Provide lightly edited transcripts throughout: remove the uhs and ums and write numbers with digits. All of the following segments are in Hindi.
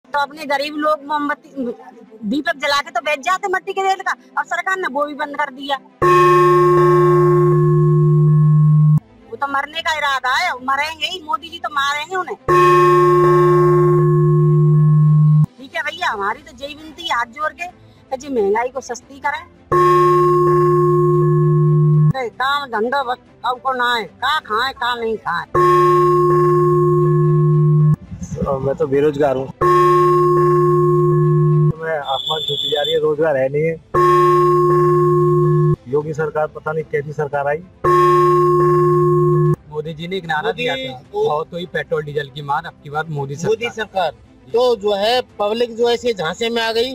तो अपने गरीब लोग मोमबत्ती दीपक जला के तो बेच जाते मट्टी के तेल का, और सरकार ने वो भी बंद कर दिया। वो तो मरने का इरादा है, मरेंगे ही, मोदी जी तो मारेंगे उन्हें। ठीक है भैया, हमारी तो यही विनती है हाथ जोड़ के कि जी महंगाई को सस्ती करें। काम धंधा को ना है, का खाए का नहीं खाए। मैं तो बेरोजगार हूँ, मैं आसमान छूती जा रही है, रोजगार है नहीं है। योगी सरकार पता नहीं कैसी सरकार आई। मोदी जी ने एक नारा दिया था, बहुत हुई पेट्रोल डीजल की मार, अब की बार मोदी सरकार तो जो है पब्लिक जो है झांसे में आ गई।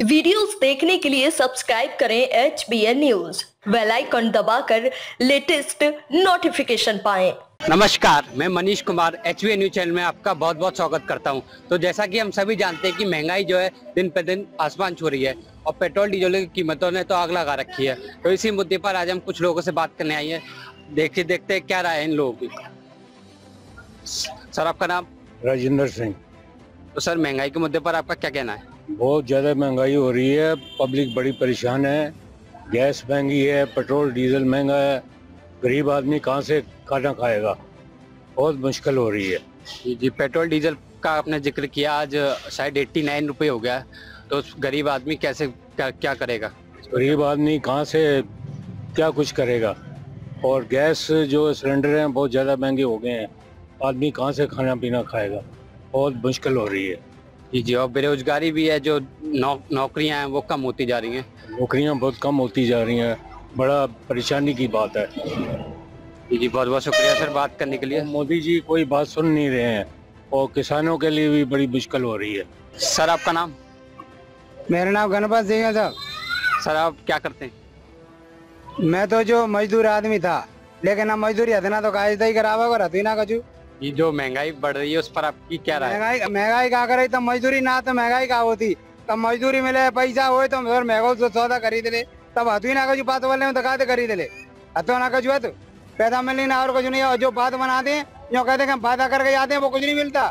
वीडियोस देखने के लिए सब्सक्राइब करें HBN न्यूज, बेल आइकन दबाकर लेटेस्ट नोटिफिकेशन पाएं। नमस्कार, मैं Manish Kumar HBN news channel में आपका बहुत बहुत स्वागत करता हूं। तो जैसा कि हम सभी जानते हैं कि महंगाई जो है दिन पे दिन आसमान छू रही है और पेट्रोल डीजल की कीमतों ने तो आग लगा रखी है। तो इसी मुद्दे पर आज हम कुछ लोगों से बात करने आई है। देखते हैं क्या राय है इन लोगों की। सर, आपका नाम? राजेंद्र सिंह। तो सर, महंगाई के मुद्दे पर आपका क्या कहना है? बहुत ज़्यादा महंगाई हो रही है, पब्लिक बड़ी परेशान है। गैस महंगी है, पेट्रोल डीजल महंगा है, गरीब आदमी कहाँ से खाना खाएगा, बहुत मुश्किल हो रही है। जी, पेट्रोल डीजल का आपने जिक्र किया, आज शायद 89 रुपये हो गया, तो गरीब आदमी कैसे क्या करेगा? गरीब आदमी कहाँ से क्या कुछ करेगा, और गैस जो सिलेंडर हैं बहुत ज़्यादा महंगे हो गए हैं, आदमी कहाँ से खाना पीना खाएगा, बहुत मुश्किल हो रही है। जी, और बेरोजगारी भी है, जो नौकरियां हैं वो कम होती जा रही हैं। नौकरियां बहुत कम होती जा रही हैं, बड़ा परेशानी की बात है। जी, बहुत बहुत शुक्रिया सर बात करने के लिए। मोदी जी कोई बात सुन नहीं रहे हैं और किसानों के लिए भी बड़ी मुश्किल हो रही है। सर, आपका नाम? मेरा नाम गणपत सिंह है साहब। सर, आप क्या करते हैं? मैं तो जो मजदूर आदमी था, लेकिन अब मजदूरी इतना तो कायदा ही करावा को रहती ना कछु। ये जो महंगाई बढ़ रही है उस पर आपकी क्या राय है? महंगाई क्या करे, तो मजदूरी ना तो महंगाई का होती, तब मजदूरी मिले पैसा हो तो फिर महंगा सौदा खरीद ले, तब हतु ही ना कछु बात वाले में दखा खरीद ले, हतो ना कछु हत पैसा मिलने ना और कुछ नहीं। और जो बात बनाते हैं जो कहते हैं हम वादा करके जाते हैं वो कुछ नहीं मिलता।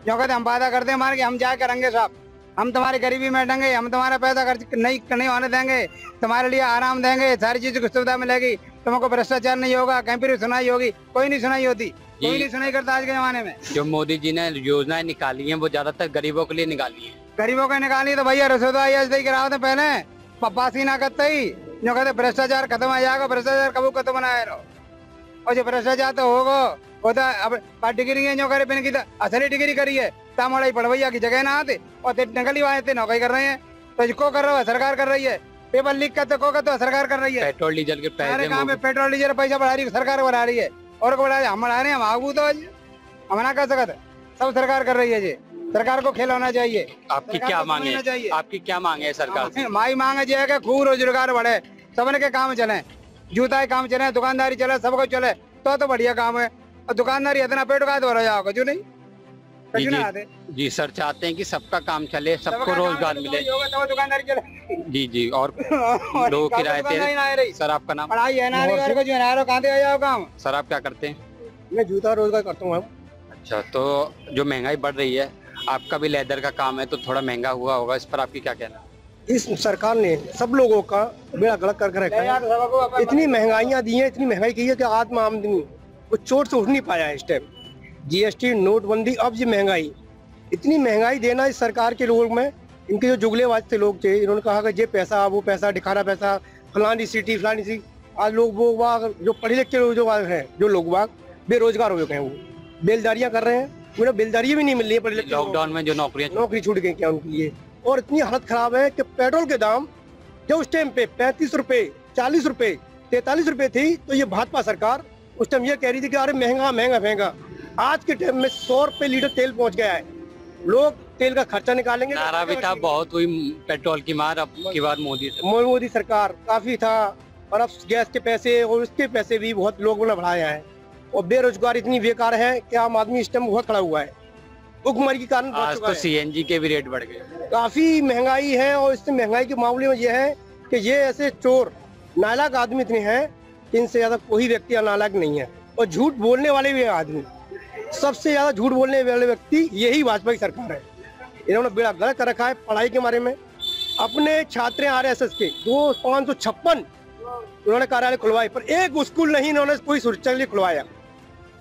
जो कहते हम वादा करते हैं मार के हम जाए करेंगे साहब, हम तुम्हारी गरीबी में देंगे, हम तुम्हारा पैसा खर्च नहीं होने देंगे, तुम्हारे लिए आराम देंगे, सारी चीज की सुविधा मिलेगी, तुमको भ्रष्टाचार नहीं होगा, कहीं पर सुनाई होगी, कोई नहीं सुनाई होती, कोई नहीं सुनाई करता आज के जमाने में। जो मोदी जी ने योजनाएं निकाली हैं वो ज्यादातर गरीबों के लिए निकाली है। गरीबों को निकाली तो भैया रसोदा कराओ तो पहले पासी ना करते ही, जो कहते भ्रष्टाचार खत्म आ जाएगा, भ्रष्टाचार कब खत्म ना है। और जो भ्रष्टाचार तो होगा वो तो अब डिग्री है जो करे बिन की असली डिग्री करी है, तामड़ाई पढ़वैया की जगह ना आते और नकली वाले नौकरी कर रहे हैं, तो को कर रहा है सरकार कर रही है, पेपर लीक करते को तो सरकार कर रही है। पेट्रोल डीजल के पैसे कहाँ पे पेट्रोल डीजल पैसा बढ़ा रही है, सरकार बढ़ा रही है, और को बढ़ा रही है, हम बढ़ा रहे हैं, हम आगू तो हम ना कर सकते, सब सरकार कर रही है जी। सरकार को खेल होना चाहिए। आपकी क्या मांग है? आपकी क्या मांग है सरकार से? माई मांग है कि खूब रोजगार बढ़े, सबने के काम चले, जूता के काम चले, दुकानदारी चले, सब कुछ चले तो बढ़िया काम है। और दुकानदारी इतना पेट का तो रह जाओगा जो नहीं। जी सर, चाहते हैं कि सबका काम चले, सबको रोजगार मिले, तो दुकानदारी चले। जी और लोगों की राय थे। सर, आपका नाम? पढ़ाई है ना, कहाँ से आ काम? सर, आप क्या करते हैं? मैं जूता रोजगार करता हूँ। अच्छा, तो जो महंगाई बढ़ रही है, आपका भी लेदर का काम है तो थोड़ा महंगा हुआ होगा, इस पर आपकी क्या कहना? इस सरकार ने सब लोगों का बेड़ा गलत कर रखा है। इतनी महंगाइयाँ दी है, इतनी महंगाई की है कि आम आदमी वो चोट से उठ नहीं पाया है। इस टाइम GST, नोटबंदी, अब ये महंगाई, इतनी महंगाई देना इस सरकार के लोगों में। इनके जो जुगलेबाज थे लोग थे, इन्होंने कहा कि ये पैसा वो पैसा दिखाना पैसा, फलानी सिटी फलानी सी। आज लोग वो जो पढ़े लिखे जो हैं, जो लोग बेरोजगार हो गए हैं, वो बेलदारियाँ कर रहे हैं, उन्हें बेलदारियाँ भी नहीं मिल रही है पढ़े लिखे। लॉकडाउन में जो नौकरी छूट गई क्या उनके लिए। और इतनी हालत खराब है कि पेट्रोल के दाम जो उस टाइम पे 35 रुपए, 40 रुपए, 43 रुपए थी, तो ये भाजपा सरकार उस टाइम ये कह रही थी कि अरे महंगा महंगा महंगा। आज के टाइम में 100 रुपए लीटर तेल पहुंच गया है, लोग तेल का खर्चा निकालेंगे। नारा भी था, बहुत हुई पेट्रोल की मार, अब की बार मोदी सरकार काफी था, और अब गैस के पैसे और उसके पैसे भी बहुत लोगों ने बढ़ाए हैं। और बेरोजगार इतनी बेकार है कि आम आदमी इस टाइम बहुत खड़ा हुआ है, भुखमरी के कारण। आज तो CNG के भी रेट बढ़ गए, काफी महंगाई है। और इससे महंगाई के मामले में यह है कि ये ऐसे चोर नालायक आदमी इतने हैं, इनसे ज्यादा कोई व्यक्ति नालायक नहीं है। और झूठ बोलने वाले भी आदमी, सबसे ज्यादा झूठ बोलने वाले व्यक्ति यही भाजपा की सरकार है। इन्होंने बेड़ा गलत कर रखा है पढ़ाई के बारे में। अपने छात्र RSS के 556 उन्होंने कार्यालय खुलवाए, पर एक स्कूल नहीं इन्होंने कोई सुरक्षा के लिए खुलवाया।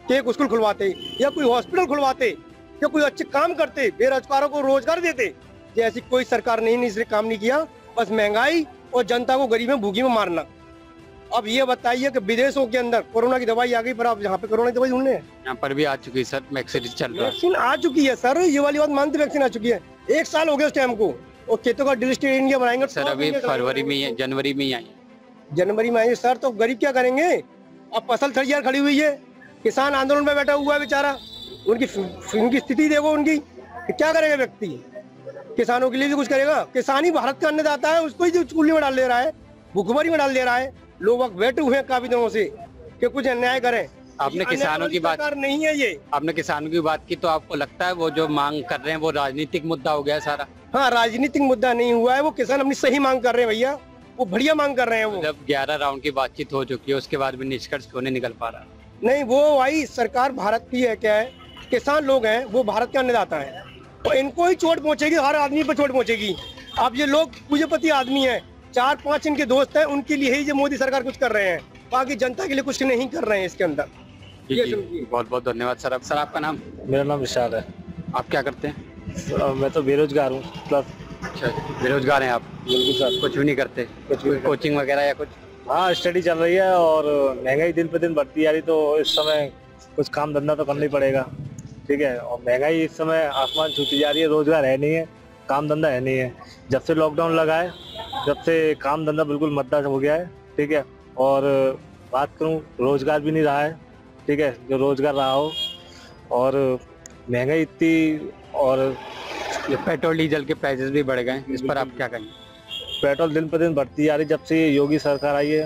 कि एक स्कूल खुलवाते या कोई हॉस्पिटल खुलवाते या कोई अच्छे काम करते, बेरोजगारों को रोजगार देते, ऐसी कोई सरकार नहीं इसने काम नहीं किया। बस महंगाई और जनता को गरीब में भूखी में मारना। अब ये बताइए कि विदेशों के अंदर कोरोना की दवाई आ गई, पर आप यहाँ पे कोरोना की दवाई ढूंढने हैं? यहाँ पर भी आ चुकी है सर, वैक्सीन चल रहा है। वैक्सीन आ चुकी है सर, ये वाली बात मानते, वैक्सीन आ चुकी है। 1 साल हो गया उस टाइम को, और खेतों का डिजिटल इंडिया बनाएंगे सर। अभी फरवरी में, जनवरी में ही आई, जनवरी में आई सर। तो गरीब क्या करेंगे? अब फसल तैयार खड़ी हुई है, किसान आंदोलन में बैठा हुआ है बेचारा, उनकी स्थिति देखो उनकी, क्या करेगा व्यक्ति? किसानों के लिए भी कुछ करेगा? किसान ही भारत का अन्नदाता है, उसको ही चूल्हे में डाल दे रहा है, भूखमरी में डाल दे रहा है। लोग वक्त बैठे हुए हैं काफी दिनों से कि कुछ अन्याय करें। आपने किसानों की बात नहीं है ये, आपने किसानों की बात की, तो आपको लगता है वो जो मांग कर रहे हैं वो राजनीतिक मुद्दा हो गया सारा? हाँ, राजनीतिक मुद्दा नहीं हुआ है, वो किसान अपनी सही मांग कर रहे हैं भैया, वो बढ़िया मांग कर रहे हैं। वो जब 11 राउंड की बातचीत हो चुकी है, उसके बाद भी निष्कर्ष क्यों नहीं निकल पा रहा? नहीं, वो भाई सरकार भारत की है, क्या है, किसान लोग हैं, वो भारत के अन्नदाता है, और इनको ही चोट पहुंचेगी, हर आदमी पर चोट पहुंचेगी। अब ये लोग पूंजीपति आदमी हैं, 4-5 इनके दोस्त हैं, उनके लिए ही ये मोदी सरकार कुछ कर रहे हैं, बाकी जनता के लिए कुछ नहीं कर रहे हैं इसके अंदर। बहुत बहुत धन्यवाद सर। सर आपका नाम? मेरा नाम विशाल है। आप क्या करते हैं? मैं तो बेरोजगार हूँ प्लस। अच्छा, बेरोजगार हैं आप? बिल्कुल सर। कुछ भी नहीं करते? कुछ भी कोचिंग वगैरह या कुछ? हाँ, स्टडी चल रही है, और महंगाई दिन पे दिन बढ़ती जा रही, तो इस समय कुछ काम धंधा तो करना ही पड़ेगा। ठीक है, और महंगाई इस समय आसमान छूती जा रही है, रोजगार है नहीं है, काम धंधा है नहीं है। जब से लॉकडाउन लगा है, जब से काम धंधा बिल्कुल मद्दा हो गया है। ठीक है, और बात करूँ, रोजगार भी नहीं रहा है। ठीक है, जो रोजगार रहा हो, और महंगाई इतनी, और ये पेट्रोल डीजल के प्राइसेस भी बढ़ गए, इस पर आप क्या कहेंगे? पेट्रोल दिन पर दिन बढ़ती जा रही है, जब से योगी सरकार आई है,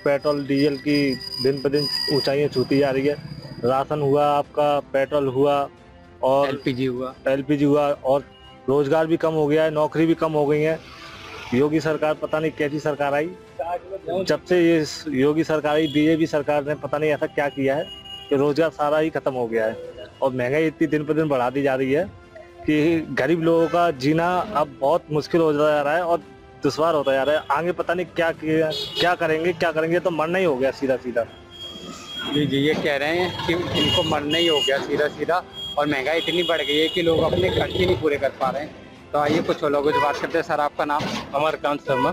पेट्रोल डीजल की दिन पर दिन ऊंचाइयां छूती जा रही है। राशन हुआ आपका, पेट्रोल हुआ, और एलपीजी हुआ, और रोजगार भी कम हो गया है, नौकरी भी कम हो गई है। योगी सरकार, पता नहीं कैसी सरकार आई, जब से ये योगी सरकार आई, बीजेपी सरकार ने पता नहीं ऐसा क्या किया है कि रोजगार सारा ही खत्म हो गया है, और महंगाई इतनी दिन पर दिन बढ़ा दी जा रही है कि गरीब लोगों का जीना अब बहुत मुश्किल हो जा रहा है और दुश्वार होता जा रहा है। आगे पता नहीं क्या करेंगे, तो मरना ही हो गया सीधा सीधा। जी, ये कह रहे हैं कि इनको मरना ही हो गया सीधा, और महंगाई इतनी बढ़ गई है कि लोग अपने खर्च ही नहीं पूरे कर पा रहे हैं। तो आइए कुछ लोगों से बात करते हैं। सर आपका नाम? अमरकांत शर्मा।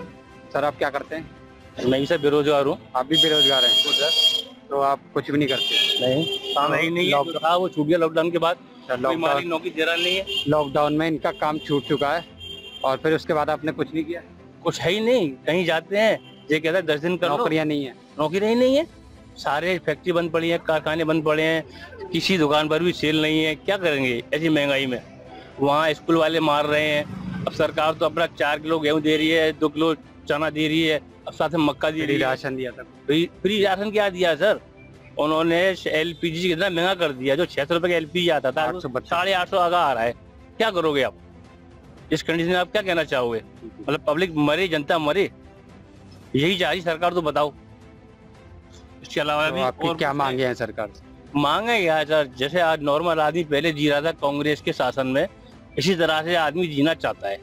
सर आप क्या करते हैं? मैं भी बेरोजगार हूँ। आप भी बेरोजगार हैं? तो आप कुछ भी नहीं करते? नहीं, काम है ही नहीं है, वो छूट गया लॉकडाउन के बाद। नौकरी दे रहा नहीं है। लॉकडाउन में इनका काम छूट चुका है, और फिर उसके बाद आपने कुछ नहीं किया? कुछ है ही नहीं, कहीं जाते हैं ये कहता है 10 दिन कर लो। नौकरियां नहीं है? नौकरी नहीं है, सारे फैक्ट्री बंद पड़ी है, कारखाने बंद पड़े हैं, किसी दुकान पर भी सेल नहीं है। क्या करेंगे ऐसी महंगाई में? वहाँ स्कूल वाले मार रहे हैं। अब सरकार तो अपना 4 किलो गेहूँ दे रही है, 2 किलो चना दे रही है, अब साथ में मक्का दे रही है। राशन दिया था? फ्री राशन क्या दिया सर? उन्होंने एलपीजी कितना महंगा कर दिया। जो 600 रुपए का एलपीजी आता था, 850 आगा आ रहा है। क्या करोगे आप इस कंडीशन में? आप क्या कहना चाहोगे? मतलब पब्लिक मरे, जनता मरे, यही चाह रही सरकार, तो बताओ। इसके अलावा भी आपकी क्या मांगे हैं सरकार से? मांगे क्या सर? जैसे आज नॉर्मल आदमी पहले जी रहा था कांग्रेस के शासन में, इसी तरह से आदमी जीना चाहता है।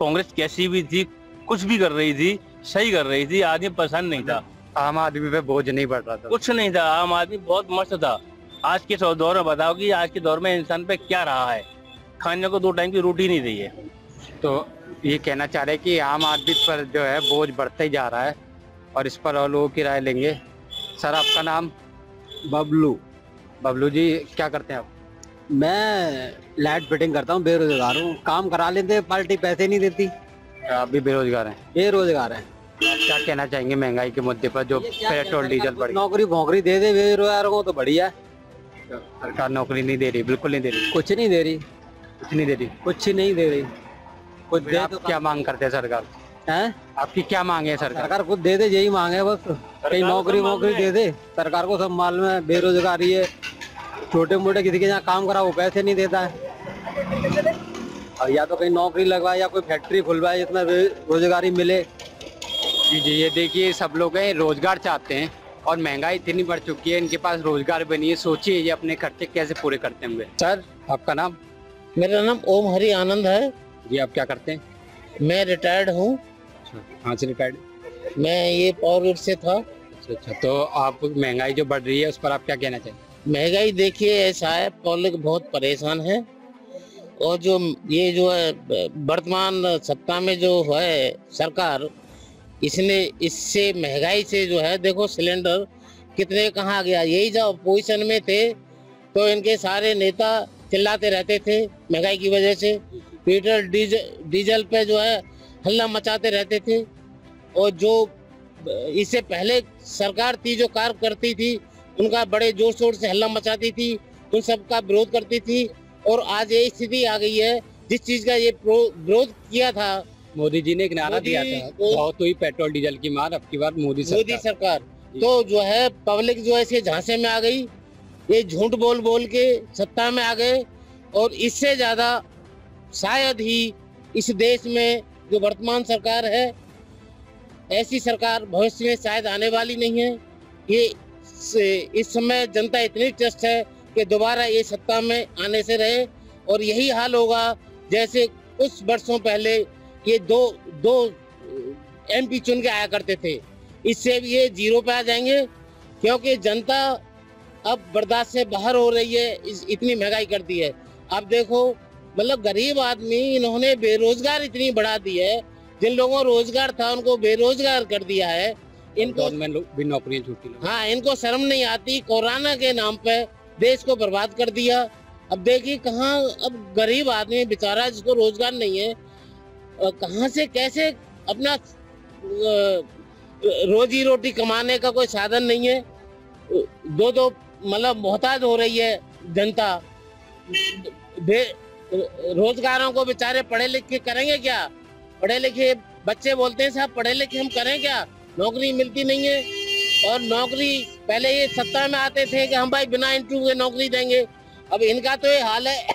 कांग्रेस कैसी भी थी, कुछ भी कर रही थी, सही कर रही थी, आदमी पसंद नहीं था। आम आदमी पे बोझ नहीं बढ़ रहा था? कुछ नहीं था, आम आदमी बहुत मस्त था। आज के दौर में बताओ कि आज के दौर में इंसान पे क्या रहा है? खाने को 2 टाइम की रोटी नहीं दी है। तो ये कहना चाह रहे हैं कि आम आदमी पर जो है बोझ बढ़ता ही जा रहा है, और इस पर और लोगों की राय लेंगे। सर आपका नाम? बबलू। बबलू जी क्या करते हैं आप? मैं लाइट फिटिंग करता हूँ, बेरोजगार हूँ। काम करा लेते, पार्टी पैसे नहीं देती। आप भी बेरोजगार हैं? बेरोजगार है। क्या कहना चाहेंगे महंगाई के मुद्दे पर, जो पेट्रोल डीजल बढ़ गया? नौकरी भौकरी दे दे बेरोजगारों को तो बढ़िया। सरकार नौकरी नहीं दे रही, बिल्कुल नहीं दे रही? कुछ नहीं दे रही। कुछ नहीं दे रही? कुछ नहीं दे रही। कुछ दे आप तो क्या मांग करते हैं सरकार? हैं? आपकी क्या मांग है सरकार? सरकार कुछ दे दे, यही मांग है बस। कहीं नौकरी दे दे सरकार को। सब मालूम है बेरोजगारी है, छोटे मोटे किसी के यहाँ काम करा वो पैसे नहीं देता है। और या तो कहीं नौकरी लगवाए या कोई फैक्ट्री खुलवाए जिसमें रोजगारी मिले। जी, ये देखिए सब लोग हैं रोजगार चाहते हैं, और महंगाई इतनी बढ़ चुकी है, इनके पास रोजगार भी नहीं है। सोचिए ये अपने खर्चे कैसे पूरे करते होंगे। सर आपका नाम? मेरा नाम ओम हरि आनंद है जी। आप क्या करते हैं? मैं रिटायर्ड हूँ। कहाँ से रिटायर्ड? मैं ये पावर ग्रिड से था। अच्छा, तो आप महंगाई जो बढ़ रही है उस पर आप क्या कहना चाहिए? महंगाई देखिए ऐसा है, पब्लिक बहुत परेशान है और जो ये जो है वर्तमान सत्ता में जो है सरकार, इसने इससे महंगाई से जो है देखो सिलेंडर कितने कहाँ गया। यही जब अपोजिशन में थे तो इनके सारे नेता चिल्लाते रहते थे महंगाई की वजह से, पेट्रोल डीजल पे जो है हल्ला मचाते रहते थे। और जो इससे पहले सरकार थी जो कार्य करती थी उनका बड़े जोर शोर से हल्ला मचाती थी, उन सबका विरोध करती थी। और आज ये स्थिति आ गई है जिस चीज का ये विरोध किया था, मोदी जी ने एक नारा दिया था, बहुत हुई पेट्रोल डीजल की मार, अब की बार मोदी सरकार। तो जो है पब्लिक जो है इसे झांसे में आ गई, ये झूठ बोल बोल के सत्ता में आ गए। और इससे ज्यादा शायद ही इस देश में जो वर्तमान सरकार है, ऐसी सरकार भविष्य में शायद आने वाली नहीं है। ये इस समय जनता इतनी ट्रस्ट है कि दोबारा ये सत्ता में आने से रहे। और यही हाल होगा जैसे कुछ वर्षों पहले ये दो MP चुन के आया करते थे, इससे भी ये जीरो पे आ जाएंगे क्योंकि जनता अब बर्दाश्त से बाहर हो रही है। इतनी महंगाई कर दी है। अब देखो मतलब गरीब आदमी, इन्होंने बेरोजगार इतनी बढ़ा दी है, जिन लोगों को रोजगार था उनको बेरोजगार कर दिया है। इनको भी नौकरियां छूटी। हाँ, इनको शर्म नहीं आती। कोरोना के नाम पे देश को बर्बाद कर दिया। अब देखिए कहाँ, अब गरीब आदमी बेचारा जिसको रोजगार नहीं है, कहाँ से कैसे अपना रोजी रोटी कमाने का कोई साधन नहीं है। दो मतलब मोहताज हो रही है जनता। रोजगारों को बेचारे पढ़े लिखे करेंगे क्या? पढ़े लिखे बच्चे बोलते हैं साहब पढ़े लिखे हम करें क्या, नौकरी मिलती नहीं है। और नौकरी पहले ये सत्ता में आते थे कि हम भाई बिना इंटरव्यू के नौकरी देंगे। अब इनका तो ये हाल है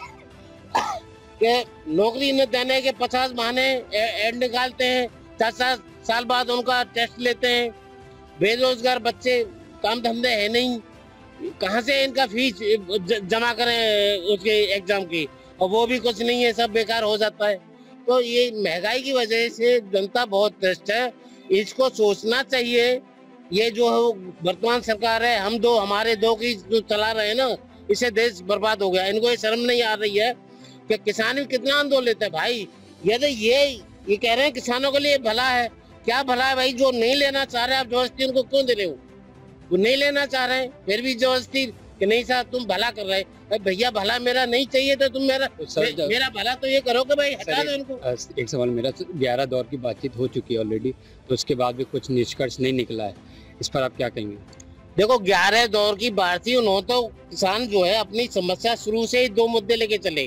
कि नौकरी न देने के 50 बहाने ऐड निकालते हैं, 4 साल बाद उनका टेस्ट लेते हैं। बेरोजगार बच्चे, काम धंधे है नहीं, कहाँ से इनका फीस जमा करें उसके एग्जाम की, और वो भी कुछ नहीं है, सब बेकार हो जाता है। तो ये महंगाई की वजह से जनता बहुत त्रस्त है, इसको सोचना चाहिए। ये जो वर्तमान सरकार है, हमारे दो की जो चला रहे हैं ना, इससे देश बर्बाद हो गया। इनको ये शर्म नहीं आ रही है कि किसान कितना आंदोलन लेते हैं भाई। ये कह रहे हैं किसानों के लिए भला है, क्या भला है भाई? जो नहीं लेना चाह रहे आप जबरदस्ती उनको क्यों दे रहे हो? वो नहीं लेना चाह रहे हैं फिर भी जबरदस्ती कि नहीं साहब तुम भला कर रहे हैं। भैया भला मेरा नहीं चाहिए तो तुम मेरा भला तो ये करो कि भाई हटा दो इनको। एक सवाल मेरा, 11 दौर की बातचीत हो चुकी है ऑलरेडी, तो उसके बाद भी कुछ निष्कर्ष नहीं निकला है, इस पर आप क्या कहेंगे? देखो 11 दौर की बात थी, उन्होंने तो किसान जो है अपनी समस्या शुरू से ही 2 मुद्दे लेके चले।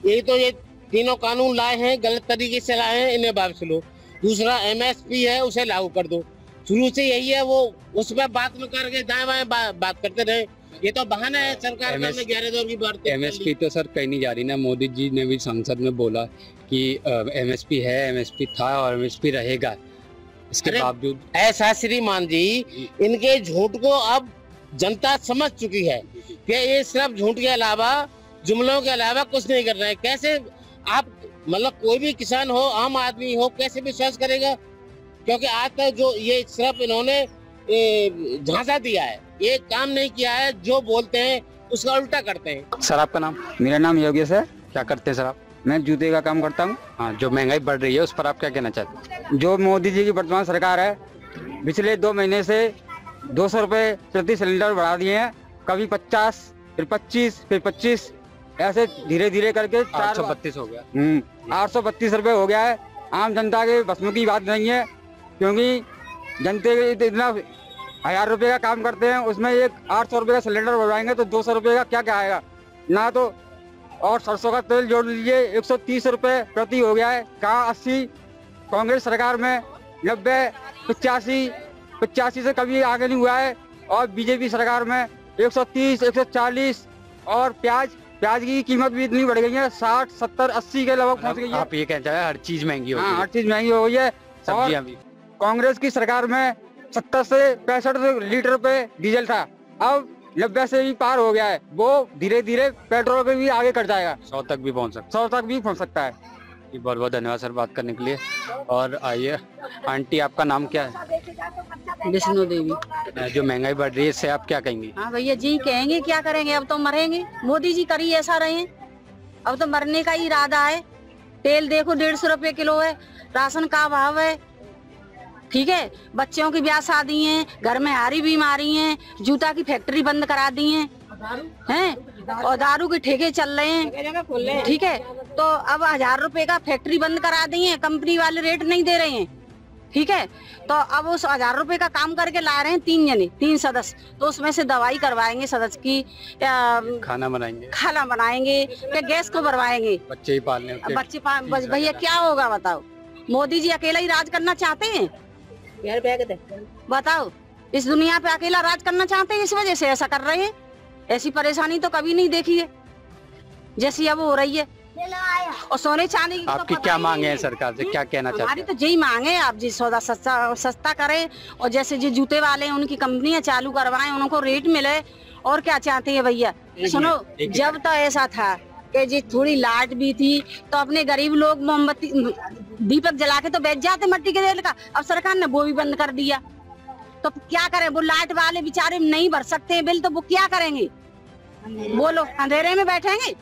ये तीनों कानून लाए हैं, गलत तरीके से लाए हैं, इन्हें वापस लो। दूसरा MSP है, उसे लागू कर दो। शुरू से यही है, वो उस पर बात में करके दाएं बाएं बात करते रहे। ये तो बहाना है सरकार का। 11 दौर की बात MSP तो सर कहीं नहीं जा रही ना। मोदी जी ने भी संसद में बोला कि MSP है, MSP था और MSP रहेगा। इसके बावजूद ऐसा श्रीमान जी, इनके झूठ को अब जनता समझ चुकी है कि ये सिर्फ झूठ के अलावा, जुमलों के अलावा कुछ नहीं कर रहे हैं। कैसे आप मतलब कोई भी किसान हो, आम आदमी हो, कैसे विश्वास करेगा? क्योंकि आज तक जो ये सिर्फ इन्होंने झांसा दिया है, ये काम नहीं किया है। जो बोलते हैं उसका उल्टा करते हैं। सर आपका नाम? मेरा नाम योगेश है। क्या करते हैं सर आप? मैं जूते का काम करता हूँ। हाँ, जो महंगाई बढ़ रही है उस पर आप क्या कहना चाहते हैं? जो मोदी जी की वर्तमान सरकार है, पिछले 2 महीने से 200 रुपये प्रति सिलेंडर बढ़ा दिए हैं। कभी 50, फिर 25, फिर 25, ऐसे धीरे धीरे करके 832 हो गया। 832 रुपये हो गया है। आम जनता के बस की बात नहीं है, क्योंकि जनता इतना 1000 रुपये का काम करते हैं, उसमें एक 800 रुपये का सिलेंडर बढ़ाएंगे तो 200 रुपये का क्या क्या आएगा ना। तो और सरसों का तेल जोड़ लीजिए, 130 रुपये प्रति हो गया है। कहाँ 80, कांग्रेस सरकार में 90, 85 से कभी आगे नहीं हुआ है। और बीजेपी सरकार में 130, 140। और प्याज की कीमत भी इतनी बढ़ गई है, 60, 70, 80 के लगभग पहुँच गई है। आप ये कहना चाह रहे हैं हर चीज महंगी हो गई है? हर चीज महंगी हो गई है। सब्जियां भी। कांग्रेस की सरकार में 70 से 65 लीटर पे डीजल था, अब 90 से भी पार हो गया है। वो धीरे धीरे पेट्रोल पे भी आगे कट जाएगा, 100 तक भी पहुंच सकता 100 तक भी पहुंच सकता है। है। बहुत बहुत धन्यवाद सर बात करने के लिए। और आइए आंटी, आपका नाम क्या है? विष्णु देवी। जो महंगाई बढ़ रही है इससे आप क्या कहेंगी? हाँ भैया जी, कहेंगे क्या करेंगे, अब तो मरेंगे। मोदी जी करी ऐसा रहे, अब तो मरने का ही इरादा है। तेल देखो 150 रुपए किलो है, राशन का भाव है, ठीक है। बच्चों की ब्याह शादी है, घर में हारी बीमारी है, जूता की फैक्ट्री बंद करा दी है, और दारू के ठेके चल रहे हैं, ठीक है। तो अब 1000 रुपए का फैक्ट्री बंद करा दी है, कंपनी वाले रेट नहीं दे रहे हैं, ठीक है। तो अब उस 1000 रुपए का काम करके ला रहे हैं 3 जने, 3 सदस्य, तो उसमें से दवाई करवाएंगे सदस्य की, खाना बनाएंगे क्या गैस को भरवाएंगे, बच्चे ही पालने बच्चे भैया क्या होगा बताओ। मोदी जी अकेला ही राज करना चाहते हैं, बताओ। इस दुनिया पे अकेला राज करना चाहते हैं, इस वजह से ऐसा कर रहे हैं। ऐसी परेशानी तो कभी नहीं देखी है जैसी अब हो रही है। और सोने चांदी की आपकी क्या मांगे हैं सरकार से, क्या कहना चाहते हैं? हमारी तो यही मांगे, आप जी सौदा सस्ता करें, और जैसे जो जूते वाले हैं उनकी कंपनियां चालू करवाएं, उनको रेट मिले। और क्या चाहते हैं भैया? सुनो, जब तो ऐसा था कि जी थोड़ी लाइट भी थी तो अपने गरीब लोग मोमबत्ती दीपक जला के तो बैठ जाते मट्टी के तेल का, अब सरकार ने वो भी बंद कर दिया। तो क्या करें, वो लाइट वाले बेचारे नहीं भर सकते हैं बिल, तो वो क्या करेंगे? वो लोग अंधेरे में बैठेंगे,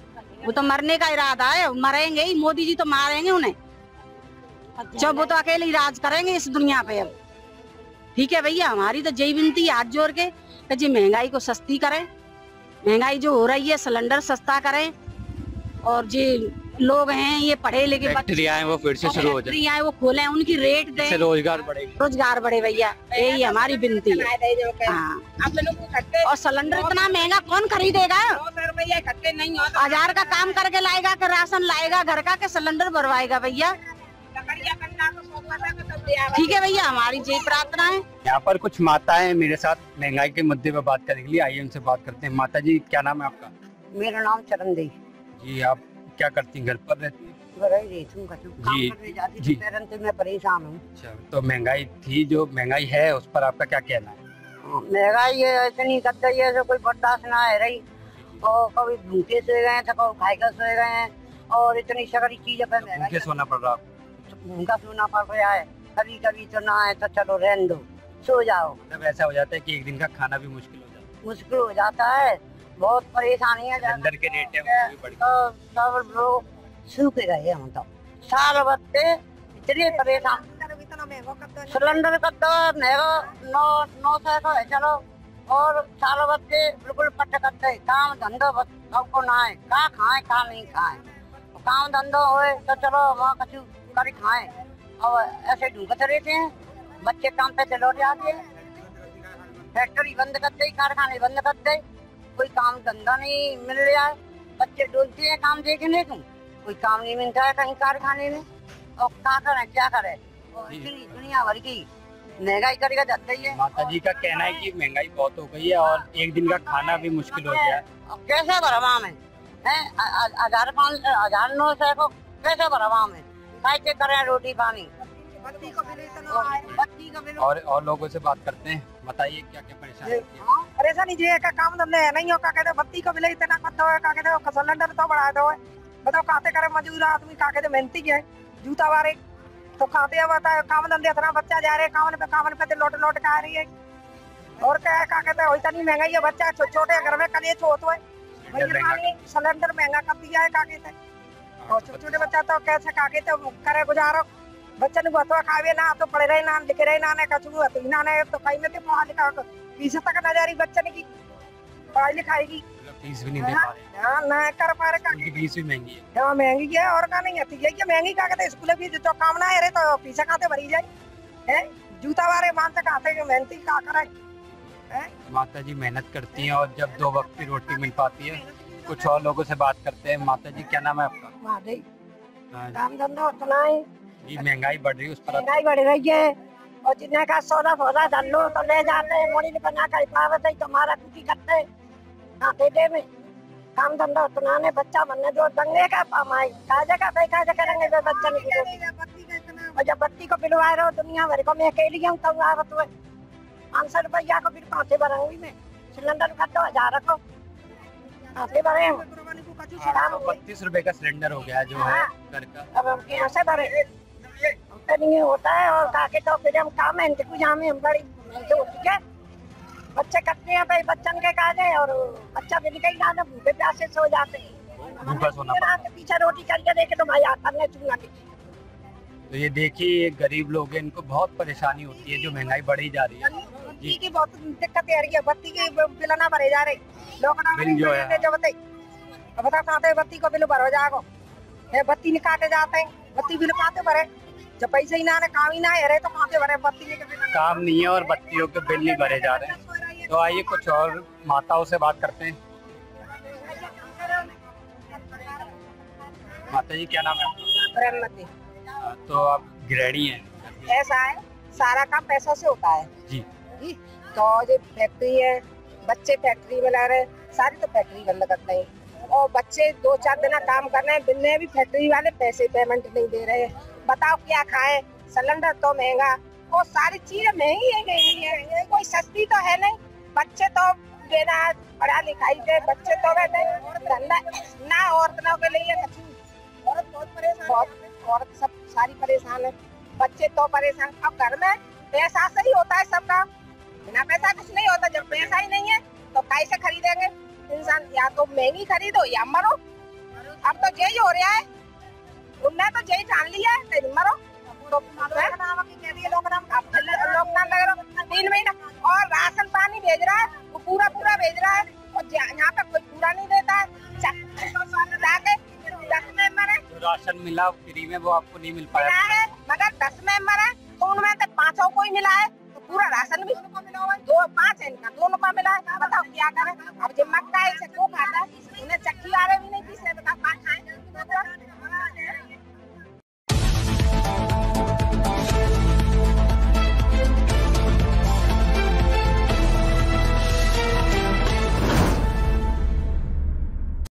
वो तो मरने का इरादा है, मरेंगे ही। मोदी जी तो मारेंगे उन्हें, जब वो तो अकेले ही राज करेंगे इस दुनिया पे अब, ठीक है भैया। हमारी तो यही विनती है हाथ जोड़ के कि जी महंगाई को सस्ती करें, महंगाई जो हो रही है सिलेंडर सस्ता करें, और जी लोग हैं ये पढ़े लिखे फैक्ट्रियां हैं वो फिर से शुरू हो जाए, फैक्ट्रियां वो खोलें, उनकी रेट दें, रोजगार बढ़े भैया, यही हमारी विनती है। हाँ। और सिलेंडर इतना महंगा कौन खरीदेगा? 1000 का काम करके लाएगा कि राशन लाएगा घर का, के सिलेंडर भरवाएगा भैया? ठीक है भैया, हमारी यही प्रार्थना है। यहाँ पर कुछ माताएं मेरे साथ महंगाई के मुद्दे पर बात करने के लिए आई, उनसे बात करते हैं। माता जी क्या नाम है आपका? मेरा नाम चरण देवी जी। आप क्या करती हैं, घर पर रहती हैं? जी, मैं परेशान हूँ। अच्छा, तो महंगाई थी, जो महंगाई है उस पर आपका क्या कहना है? महंगाई इतनी कर गई है जो कोई बर्दाश्त ना है रही, और कभी भूखे सोए गए तो कभी खाएगा सोए गए हैं, और इतनी सगरी चीजें पे भूखे सोना पड़ रहा, भूखा सोना पड़ रहा है। कभी कभी तो ना है तो चलो रहने दो, सो जाओ। मतलब ऐसा हो जाता है कि एक दिन का खाना भी मुश्किल हो जाता है, बहुत परेशानी है। सिलेंडर के रेट तो सब लोग सूख गए हम तो, साल बच्चे इतने परेशान। सिलेंडर का तो महंगा 900 का है चलो, और साल बच्चे बिल्कुल पट करते, काम धंधा सबको ना है, का खाए का नहीं खाए। काम धंधा होए तो चलो वहाँ कछु कर खाए, और ऐसे ढूंढते रहते हैं। बच्चे काम पे से लौट जाते हैं, फैक्ट्री बंद कर दे, कारखाने बंद कर दे, कोई काम धंधा नहीं मिल रहा है। बच्चे डोलते हैं काम देखने को, कोई काम नहीं मिलता है कहीं कारखाने में, और क्या करें क्या करें। इतनी दुनिया भर की महंगाई करेगा जाता ही है। माता जी का कहना है कि महंगाई बहुत हो गई है और एक दिन का खाना भी मुश्किल हो गया है। कैसे भरवा में 1000-900 को कैसे भरवा में कैसे करें रोटी पानी, बत्ती का बिल। और लोगों से बात करते हैं, बताइए क्या क्या परेशानी? परेशानी जी का काम धंधे है नहीं हो, का कहते बत्ती का बिल इतना करता है, का कहते सिलेंडर तो बढ़ा दो है। बताओ काते करे मजदूर आदमी, का कहते मेहनती है, जूता वाले तो खाते हैं। बताओ काम धंधे इतना बच्चा जा रहे कामन पे लौट के आ रही है, और क्या है का कहते हैं इतनी महंगाई है। बच्चा छोटे घर में कलेच होता है, सिलेंडर महंगा कर दिया है, का कहते हैं। और छोटे बच्चा तो कैसे का कहते करे गुजारो, बच्चे ने बतवा खावे ना तो पढ़े रहे ना लिखे रहे ना ने कछु ना ने तो कहीं में पढ़ा लिखा फीस तक न जा रही बच्चे की पढ़ाई लिखाई की, फीस भी नहीं दे पा रहे। हां ना कर पा रहे, उनकी फीस भी महंगी है। हां महंगी है, और का नहीं आती है ये महंगी का कहते स्कूल फीस तो काम ना है रे, तो फीस खाते भरी जाए है। जूता वाले मानते खाते के मेहनती का करे है। माता जी मेहनत करती हैं और जब 2 वक्त की रोटी मिल पाती है। कुछ और लोगों से बात करते हैं। माता जी क्या नाम है आपका? काम धंधा उतना है जी, महंगाई बढ़ रही है उस पर महंगाई बढ़ रही है, और जितने का सौदा धन लो तो ले जाते हैं, मोड़ी बना कर पावत है, तुम्हारा कुछ करते खाते दे में। काम धंधा उतना ने बच्चा बनने जो दंगे का पामाई काजे का भाई काजे करेंगे जो बच्चा नहीं, और जब बत्ती को बिलवा रहे हो दुनिया भर को मैं अकेली हूँ तब आवत हुए 500 रुपया को फिर कहाँ से भरूंगी मैं? सिलेंडर का तो 1000 रखो, कहाँ से भरे? 32 रुपए का सिलेंडर हो गया जो है घर का। अब हम यहाँ से भरे तो नहीं होता है। और काके तो फिर हम काम है इंतजाम में हम बड़ी तो ठीक है। बच्चे कटते हैं भाई, बच्चन के काज है और बच्चा भी निकल जाता, भूखे प्यासे सो जाते हैं। भूखा सोना पड़ता है। पीछे रोटी करके देखे तो भाई आता नहीं चूल्हा के। तो ये देखिए ये गरीब लोग हैं, इनको बहुत परेशानी होती है जो महंगाई बढ़ी जा रही है। बत्ती की बहुत दिक्कत आ रही है, बत्ती के बिल ना भरे जा रहे, बिल जो है जो बताइए अब बता कहते बत्ती को बिल भरो जाओ, बत्ती निकाले जाते हैं, बत्ती बिल काटे भरे, जब पैसे ही ना काम ही ना है तो कहाँ से भरे बत्ती के बिल? काम नहीं है और बत्तियों के बिल नहीं भरे जा रहे हैं। तो आइए कुछ और माताओं से बात करते हैं। माता जी क्या नाम है आपका? तो आप गृहिणी हैं? ऐसा है, सारा काम पैसों से होता है जी। तो जो फैक्ट्री है, बच्चे फैक्ट्री में लग रहे, सारी तो फैक्ट्री बंद करते हैं और बच्चे 2-4 दिन काम कर रहे हैं, दिन में भी फैक्ट्री वाले पैसे पेमेंट नहीं दे रहे। बताओ क्या खाएं? सिलेंडर तो महंगा और सारी चीजें महंगी है, कोई सस्ती तो है नहीं। बच्चे तो देना पढ़ा लिखाई के बच्चे तो बैठे धंधा ना, औरतों के लिए औरत बहुत परेशान, औरत सब सारी परेशान है, बच्चे तो परेशान। अब घर में पैसा से ही होता है सबका, बिना पैसा कुछ नहीं होता। जब पैसा ही नहीं है तो कैसे खरीदेंगे इंसान? या तो महंगी खरीदो या मरो। अब तो यही हो रहा है, उनने तो यही जान लिया है, मरो। लॉकडाउन लग रहा 3 महीना और राशन पानी भेज रहा है, वो पूरा भेज रहा है और यहाँ पे कोई पूरा नहीं देता है। जाके 10 मेंबर है, जो राशन मिला फ्री में वो आपको नहीं मिल पाया है, मगर 10 मेंबर है तो उनमें से 5 को ही मिला है, तो पूरा राशन भी 2-5 है इनका, दोनों का मिला है। बताओ क्या करें? अब जो मक्का है इसे क्यों खाता है? उन्हें चक्की वाले भी नहीं पीसे, बताओ क्या खाएं?